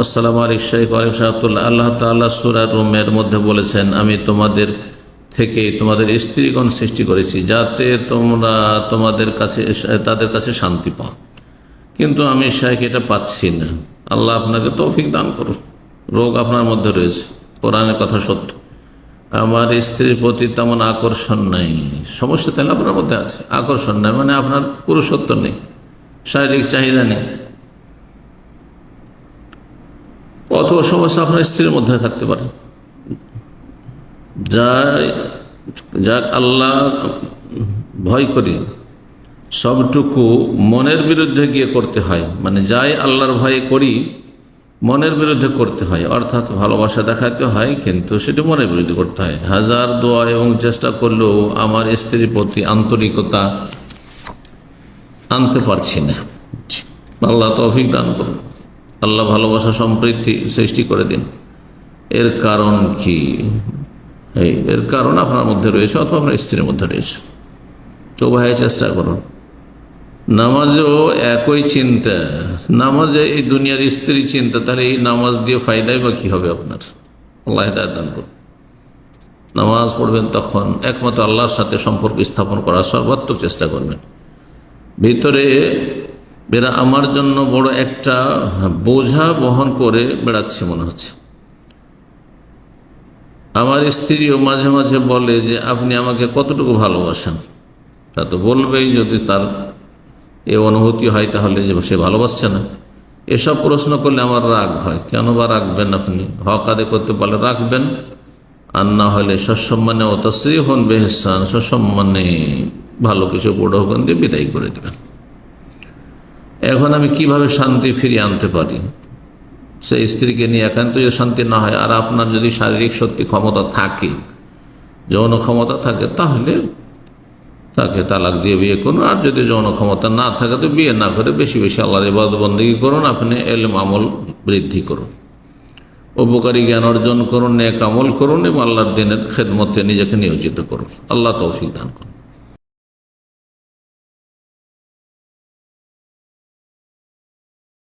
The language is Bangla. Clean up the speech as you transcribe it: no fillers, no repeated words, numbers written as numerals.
আসসালামু আলাইকুম শেখ ওয়ালাইকুম সালাতুল্লাহ। আল্লাহ তাআলা সূরা রুমের মধ্যে বলেছেন, আমি তোমাদের থেকে তোমাদের স্ত্রীগণ সৃষ্টি করেছি যাতে তোমরা তাদের কাছে শান্তি পাও। কিন্তু আমি শেখ এটা পাচ্ছি না। আল্লাহ আপনাকে তৌফিক দান করুন। রোগ আপনার মধ্যে রয়েছে, কোরআনের কথা সত্য। আমার স্ত্রীর প্রতি তেমন আকর্ষণ নাই। সমস্যা তাহলে আপনার মধ্যে আছে, আকর্ষণ নাই মানে আপনার পুরুষত্ব নেই, শারীরিক চাহিদা নেই। অথবা সমস্যা আপনার স্ত্রীর মধ্যে থাকতে পারে। যা আল্লাহ ভয় করি সবটুকু মনের বিরুদ্ধে গিয়ে করতে হয়, মানে যাই আল্লাহর ভয়ে করি মনের বিরুদ্ধে করতে হয়, অর্থাৎ ভালোবাসা দেখাতে হয় কিন্তু সেটা মনের বিরুদ্ধে করতে হয়। হাজার দোয়া এবং চেষ্টা করলেও আমার স্ত্রীর প্রতি আন্তরিকতা আনতে পারছি না। আল্লাহ তৌফিক দান করুন। আল্লাহ ভালোবাসা সম্প্রীতি সৃষ্টি করে দিন। এর কারণ কি? এর কারণ আপনার মধ্যে রয়েছে অথবা আপনার স্ত্রীর মধ্যে রয়েছে। তো ভাই চেষ্টা করুন। নামাজেও একই চিন্তা, নামাজে এই দুনিয়ার স্ত্রী চিন্তা, তাহলে এই নামাজ দিয়ে ফায়দাই বা কি হবে আপনার? আল্লাহ হিদায়াত দান করুন। নামাজ পড়বেন তখন একমাত্র আল্লাহর সাথে সম্পর্ক স্থাপন করার সর্বাত্মক চেষ্টা করবেন। ভিতরে এরা আমার জন্য বড় একটা বোঝা বহন করে বেড়াচ্ছে মনে হচ্ছে। আমার স্ত্রীও মাঝে মাঝে বলে যে আপনি আমাকে কতটুকু ভালোবাসেন। তা তো বলবেই, যদি তার এ অনুভূতি হয় তাহলে যে সে ভালোবাসছে না। এসব প্রশ্ন করলে আমার রাগ হয়। কেন বা রাখবেন? আপনি হক আদায় করতে পারলে রাখবেন, আর না হলে সসম্মানে ও তাসরিহুন বিইহসান, সসম্মানে ভালো কিছু পূর্বকন দিয়ে বিদায় করে দেবেন। এখন আমি কিভাবে শান্তি ফিরিয়ে আনতে পারি? সেই স্ত্রীকে নিয়ে একান্ত যদি শান্তি না হয়, আর আপনার যদি শারীরিক শক্তি ক্ষমতা থাকে, যৌন ক্ষমতা থাকে, তাহলে তাকে তালাক দিয়ে বিয়ে করুন। আর যদি যৌন ক্ষমতা না থাকে তো বিয়ে না করে বেশি বেশি আল্লাহর ইবাদত বন্দেগী করুন। আপনি ইলম আমল বৃদ্ধি করুন, উপকারী জ্ঞান অর্জন করুন, নেক আমল করুন এবং আল্লাহর দ্বীনের খেদমতে নিজেকে নিয়োজিত করুন। আল্লাহ তৌফিক দান করুন।